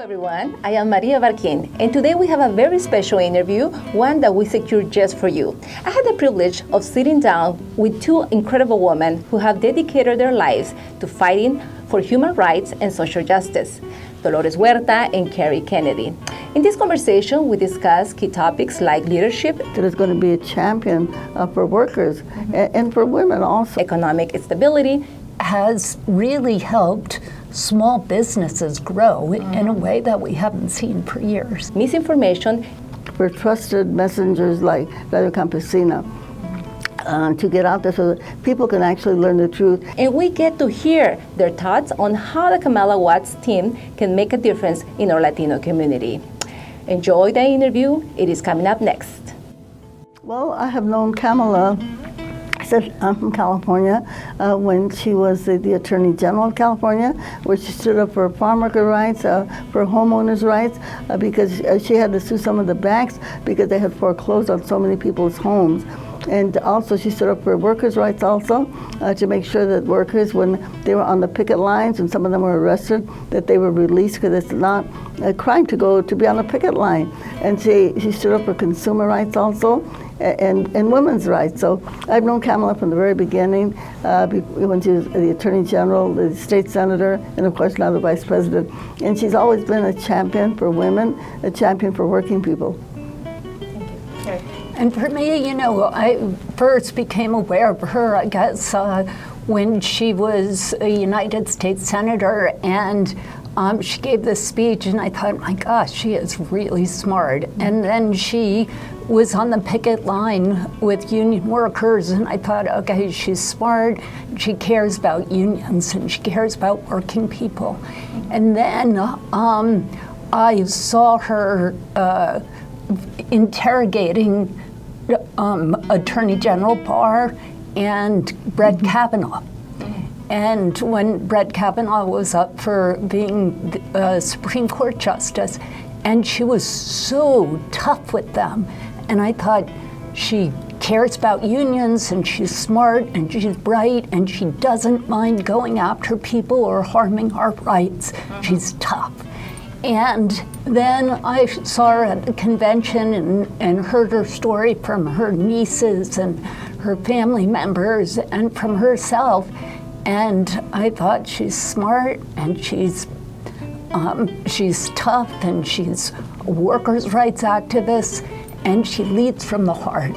everyone, I am Maria Barquin, and today we have a very special interview, one that we secured just for you. I had the privilege of sitting down with two incredible women who have dedicated their lives to fighting for human rights and social justice, Dolores Huerta and Kerry Kennedy. In this conversation, we discuss key topics like leadership, that is going to be a champion for workers and for women also. Economic stability, has really helped small businesses grow in a way that we haven't seen for years. Misinformation, for trusted messengers like Radio Campesina to get out there so that people can actually learn the truth. and we get to hear their thoughts on how the Kamala Watts team can make a difference in our Latino community. Enjoy the interview. It is coming up next. Well, I have known Kamala. I'm from California, when she was the Attorney General of California, where she stood up for farm worker rights, for homeowners' rights, because she had to sue some of the banks because they had foreclosed on so many people's homes. And also she stood up for workers' rights also, to make sure that workers, when they were on the picket lines and some of them were arrested, that they were released, because it's not a crime to be on a picket line. And she stood up for consumer rights also, and women's rights. So I've known Kamala from the very beginning, when she was the Attorney General, the state senator, and of course now the Vice President. And she's always been a champion for women, a champion for working people. Thank you. And for me, I first became aware of her, I guess, when she was a United States Senator, and she gave this speech, and I thought, my gosh, she is really smart. And then she was on the picket line with union workers, and I thought, okay, she's smart, she cares about unions, and she cares about working people. And then I saw her interrogating Attorney General Barr and Brett Kavanaugh. And when Brett Kavanaugh was up for being the Supreme Court Justice, and she was so tough with them. And I thought, she cares about unions, and she's smart, and she's bright, and she doesn't mind going after people or harming our rights. She's tough. And then I saw her at the convention and heard her story from her nieces and her family members and from herself. And I thought, she's smart, and she's tough, and she's a workers' rights activist, and she leads from the heart.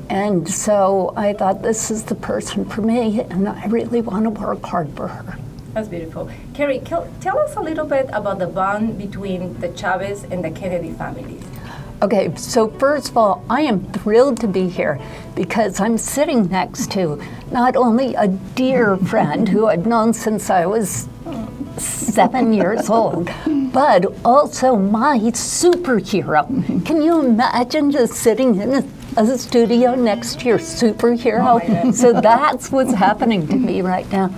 And so I thought, this is the person for me, and I really want to work hard for her. That's beautiful. Kerry, tell us a little bit about the bond between the Chavez and the Kennedy families. Okay, so first of all, I am thrilled to be here because I'm sitting next to not only a dear friend who I've known since I was 7 years old, but also my superhero. Can you imagine just sitting in a studio next to your superhero? Oh, so that's what's happening to me right now.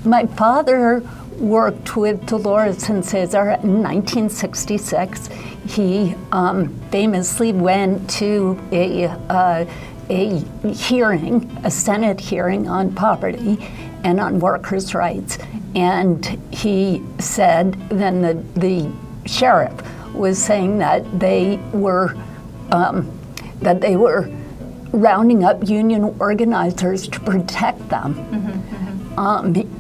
My father worked with Dolores and Cesar in 1966. He famously went to a hearing, a Senate hearing on poverty and on workers' rights, and he said, then the sheriff was saying that they were rounding up union organizers to protect them.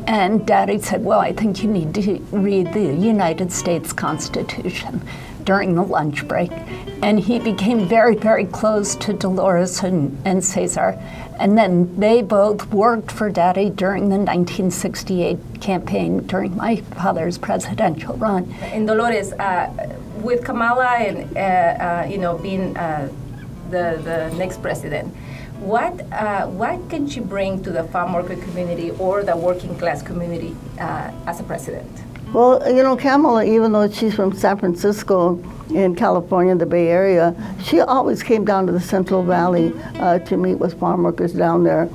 And Daddy said, well, I think you need to read the United States Constitution during the lunch break. And he became very, very close to Dolores and Cesar. And then they both worked for Daddy during the 1968 campaign during my father's presidential run. And Dolores, with Kamala and being the next president, what can she bring to the farm worker community or the working class community as a president? Well, Kamala, even though she's from San Francisco in California, the Bay Area, she always came down to the Central Valley to meet with farm workers down there,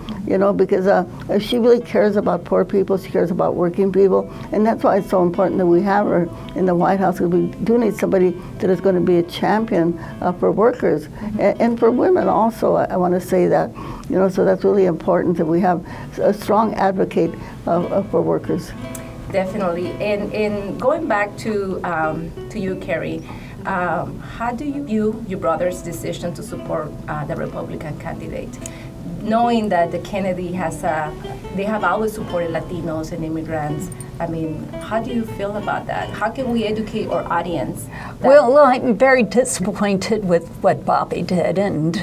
because she really cares about poor people, she cares about working people, and that's why it's so important that we have her in the White House, because we do need somebody that is going to be a champion for workers, and for women also, I want to say that, so that's really important that we have a strong advocate for workers. definitely. And going back to you, Kerry, how do you view your brother's decision to support the Republican candidate, knowing that the Kennedy they have always supported Latinos and immigrants? I mean, how do you feel about that? How can we educate our audience? Well, I'm very disappointed with what Bobby did. And,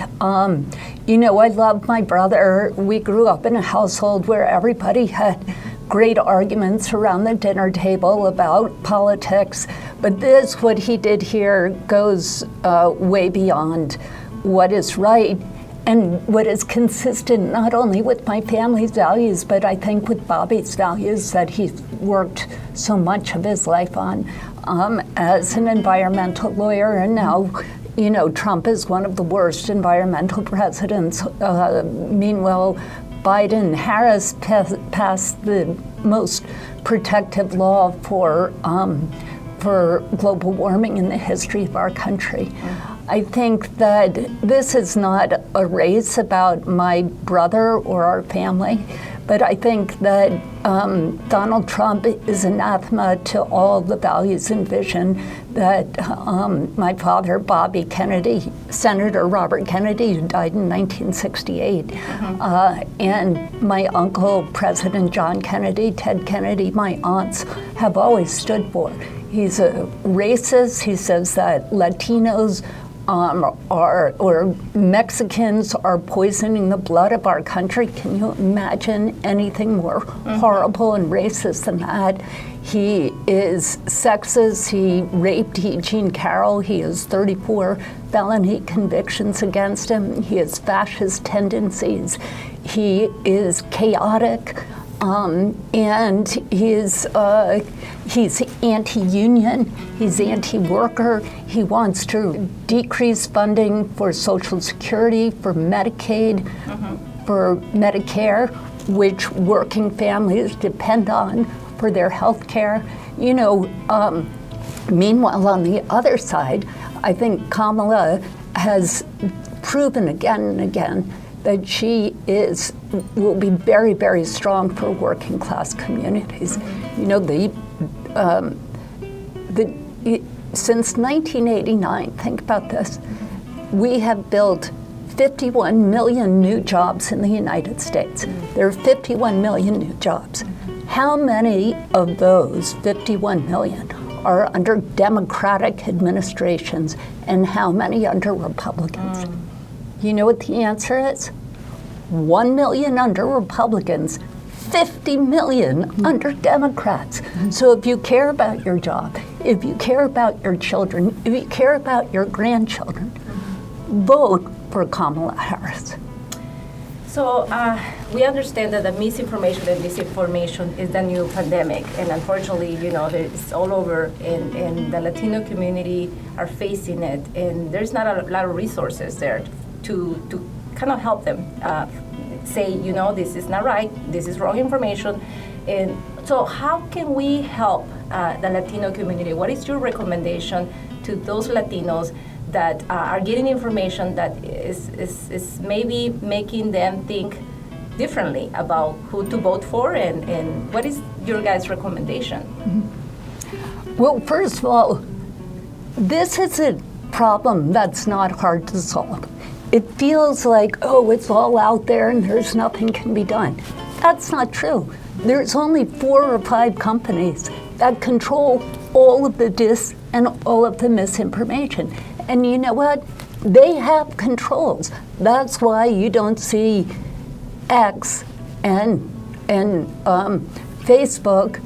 you know, I love my brother. We grew up in a household where everybody had great arguments around the dinner table about politics. But what he did here goes way beyond what is right and what is consistent not only with my family's values, but I think with Bobby's values that he's worked so much of his life on as an environmental lawyer. And now, you know, Trump is one of the worst environmental presidents. Meanwhile, Biden-Harris passed the most protective law for global warming in the history of our country. I think that this is not a race about my brother or our family, but I think that Donald Trump is anathema to all the values and vision that my father, Bobby Kennedy, Senator Robert Kennedy, who died in 1968, and my uncle, President John Kennedy, Ted Kennedy, my aunts, have always stood for. He's a racist. He says that Latinos or Mexicans are poisoning the blood of our country. Can you imagine anything more horrible and racist than that? He is sexist. He raped Jean Carroll. He has 34 felony convictions against him. He has fascist tendencies. He is chaotic. And he's anti-union, he's anti-worker, he wants to decrease funding for Social Security, for Medicaid, for Medicare, which working families depend on for their health care. You know, meanwhile, on the other side, I think Kamala has proven again and again that she will be very, very strong for working class communities. You know, since 1989, think about this, we have built 51 million new jobs in the United States. There are 51 million new jobs. How many of those 51 million are under Democratic administrations and how many under Republicans? You know what the answer is? 1 million under Republicans, 50 million under Democrats. So if you care about your job, if you care about your children, if you care about your grandchildren, vote for Kamala Harris. So we understand that the misinformation and disinformation is the new pandemic, and unfortunately, you know, it's all over, and the Latino community are facing it, and there's not a lot of resources there to kind of help them say, you know, this is not right, this is wrong information. And so how can we help the Latino community? What is your recommendation to those Latinos that are getting information that is maybe making them think differently about who to vote for, and what is your guys' recommendation? Well, first of all, this is a problem that's not hard to solve. It feels like, oh, it's all out there and there's nothing can be done. That's not true. There's only 4 or 5 companies that control all of the dis and all of the misinformation. And you know what? They have controls. That's why you don't see X and Facebook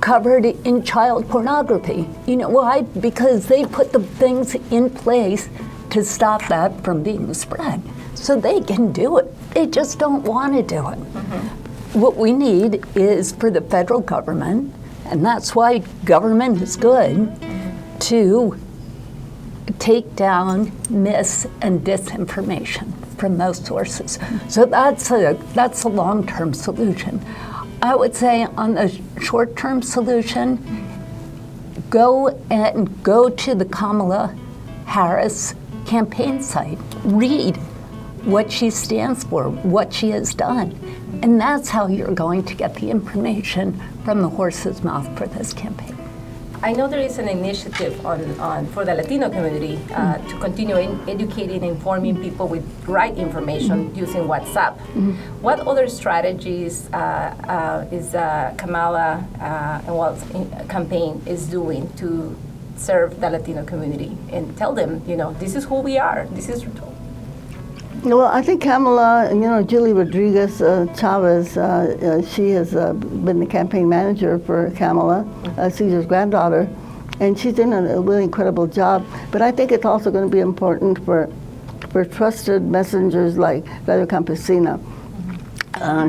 covered in child pornography. You know why? Because they put the things in place to stop that from being spread. So they can do it. They just don't want to do it. What we need is for the federal government, and that's why government is good, to take down mis and disinformation from those sources. So that's a long-term solution. I would say on the short-term solution, go to the Kamala Harris campaign site, read what she stands for, what she has done. And that's how you're going to get the information from the horse's mouth for this campaign. I know there is an initiative for the Latino community to continue educating and informing people with right information using WhatsApp. What other strategies is Kamala campaign is doing to serve the Latino community and tell them, this is who we are, this is Well, I think Kamala, Julie Rodriguez Chavez, she has been the campaign manager for Kamala, Caesar's granddaughter, and she's doing a really incredible job. But I think it's also going to be important for trusted messengers like Radio Campesina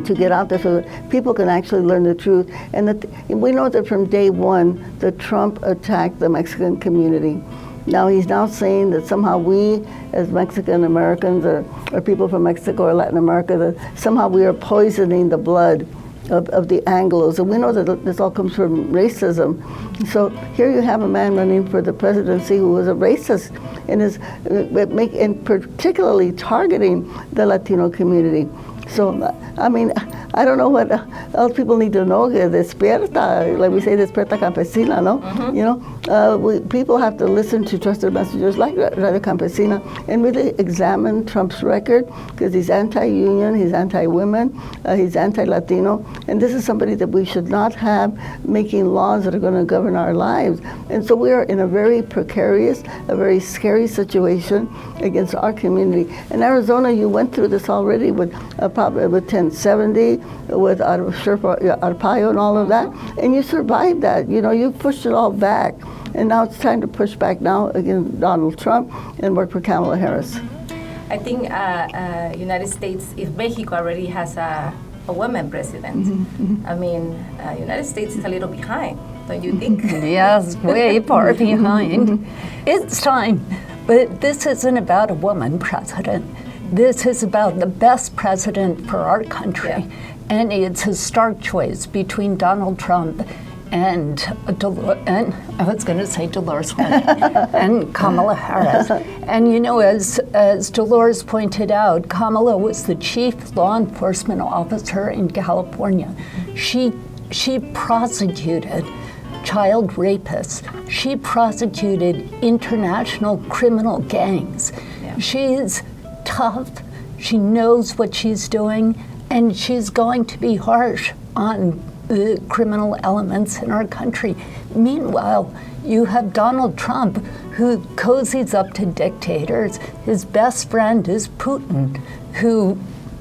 to get out there so that people can actually learn the truth. And we know that from day one that Trump attacked the Mexican community. Now he's now saying that somehow we, as Mexican Americans or people from Mexico or Latin America, that somehow we are poisoning the blood of the Anglos. And we know that this all comes from racism. So here you have a man running for the presidency who was a racist and particularly targeting the Latino community. So, I mean, I don't know what else people need to know. Despierta, like we say, despierta campesina, no? People have to listen to trusted messengers like Radio Campesina and really examine Trump's record, because he's anti-union, he's anti-women, he's anti-Latino, and this is somebody that we should not have making laws that are going to govern our lives. And so we are in a very precarious, a very scary situation against our community. In Arizona, you went through this already with 1070, with Arpaio and all of that, and you survived that. You pushed it all back, and now it's time to push back now against Donald Trump and work for Kamala Harris. I think United States, if Mexico already has a woman president, I mean, United States is a little behind, don't you think? Yes, way far behind. It's time, but this isn't about a woman president. This is about the best president for our country, and it's a stark choice between Donald Trump and I was going to say Dolores and Kamala Harris. And as Dolores pointed out, Kamala was the chief law enforcement officer in California. She prosecuted child rapists. She prosecuted international criminal gangs. Yeah. She's tough, she knows what she's doing, and she's going to be harsh on the criminal elements in our country. Meanwhile, you have Donald Trump, who cozies up to dictators. His best friend is Putin, who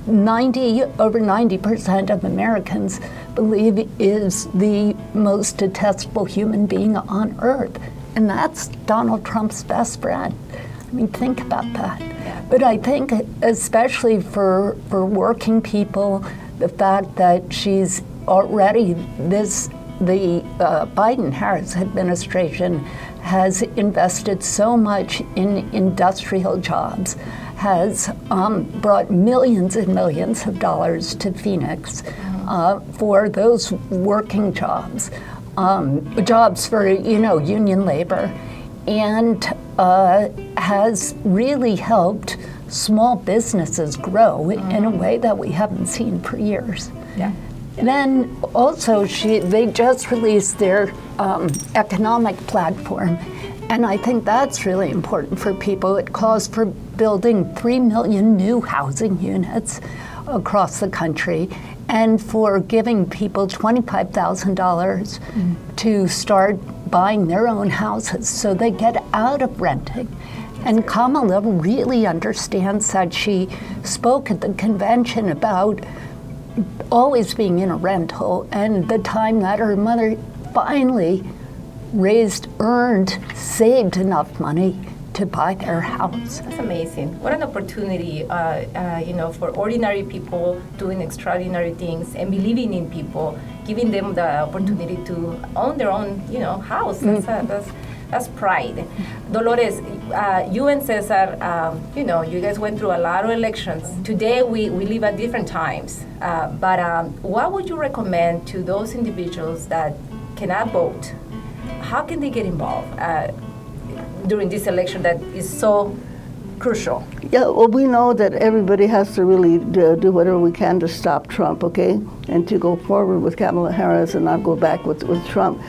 over 90% of Americans believe is the most detestable human being on earth. And that's Donald Trump's best friend. I mean, think about that. But I think especially for working people, the fact that she's already the Biden-Harris administration has invested so much in industrial jobs, has brought millions and millions of dollars to Phoenix for those working jobs, jobs for union labor, and has really helped small businesses grow in a way that we haven't seen for years. Yeah. Then also they just released their economic platform, and I think that's really important for people. It calls for building 3 million new housing units across the country, and for giving people $25,000 to start buying their own houses so they get out of renting. And Kamala really understands that. She spoke at the convention about always being in a rental, and the time that her mother finally saved enough money to buy their house. That's amazing. What an opportunity, for ordinary people doing extraordinary things and believing in people, giving them the opportunity to own their own, house. That's pride. Dolores, you and Cesar, you guys went through a lot of elections. Today we live at different times, but what would you recommend to those individuals that cannot vote? How can they get involved during this election that is so crucial. Yeah, well, we know that everybody has to really do whatever we can to stop Trump, okay? And to go forward with Kamala Harris and not go back with Trump.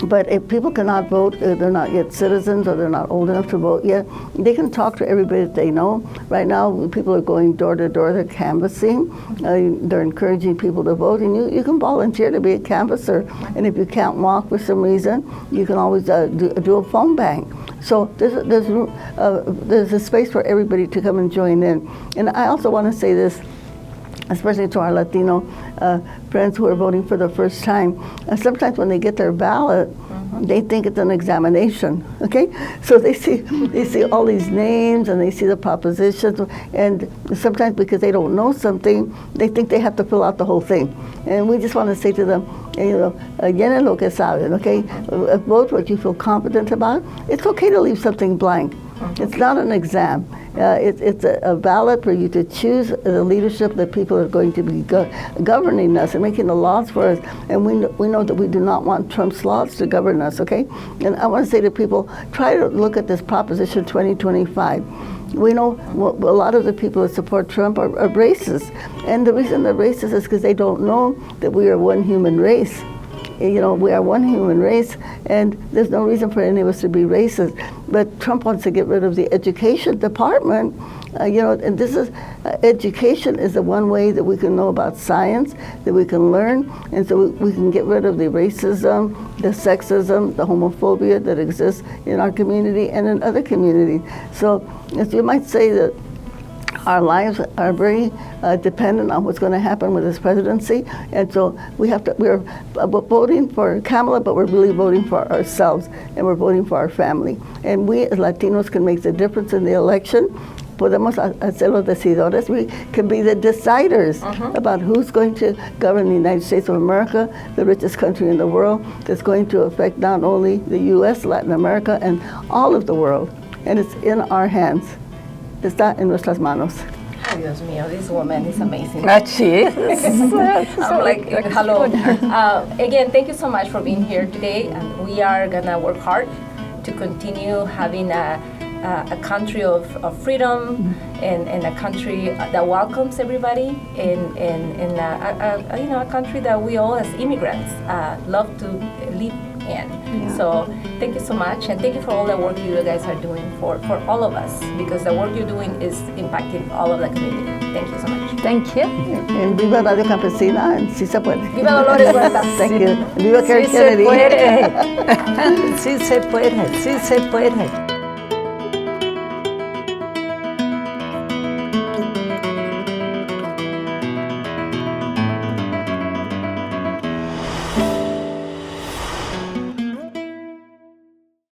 But if people cannot vote, they're not yet citizens or they're not old enough to vote yet, they can talk to everybody that they know. Right now, people are going door to door, they're canvassing, they're encouraging people to vote, and you can volunteer to be a canvasser. And if you can't walk for some reason, you can always do a phone bank. So there's a space for everybody to come and join in. And I also want to say this, especially to our Latino friends who are voting for the first time. Sometimes when they get their ballot, they think it's an examination, okay? So they see all these names and they see the propositions, and sometimes because they don't know something, they think they have to fill out the whole thing. And we just want to say to them, llenen lo que saben, okay? Vote what you feel confident about. It's okay to leave something blank. It's not an exam. It's a ballot for you to choose the leadership that people are going to be governing us and making the laws for us. And we know that we do not want Trump's laws to govern us, okay? And I want to say to people, try to look at this Proposition 2025. We know a lot of the people that support Trump are racist. And the reason they're racist is because they don't know that we are one human race. We are one human race, and there's no reason for any of us to be racist. But Trump wants to get rid of the education department, and this is, education is the one way that we can know about science, that we can learn, and so we can get rid of the racism, the sexism, the homophobia that exists in our community and in other communities. So, as you might say that our lives are very dependent on what's going to happen with this presidency, and so we're voting for Kamala, but we're really voting for ourselves, and we're voting for our family. And we as Latinos can make the difference in the election. Podemos hacer los decidores. We can be the deciders about who's going to govern the United States of America, the richest country in the world, that's going to affect not only the U.S., Latin America, and all of the world. And it's in our hands. Está en nuestras manos. Ay, Dios mío, this woman is amazing. She is. I'm like, hello. Again, thank you so much for being here today. And we are going to work hard to continue having a country of freedom and a country that welcomes everybody, and a country that we all as immigrants love to live in. Yeah. So thank you so much, and thank you for all the work you guys are doing for all of us, because the work you're doing is impacting all of the community. Thank you so much. Thank you. And viva Radio Campesina, and si se puede. Viva Dolores Huerta. Thank you. Viva Kerry. Sí se puede. Sí se puede. Sí se puede.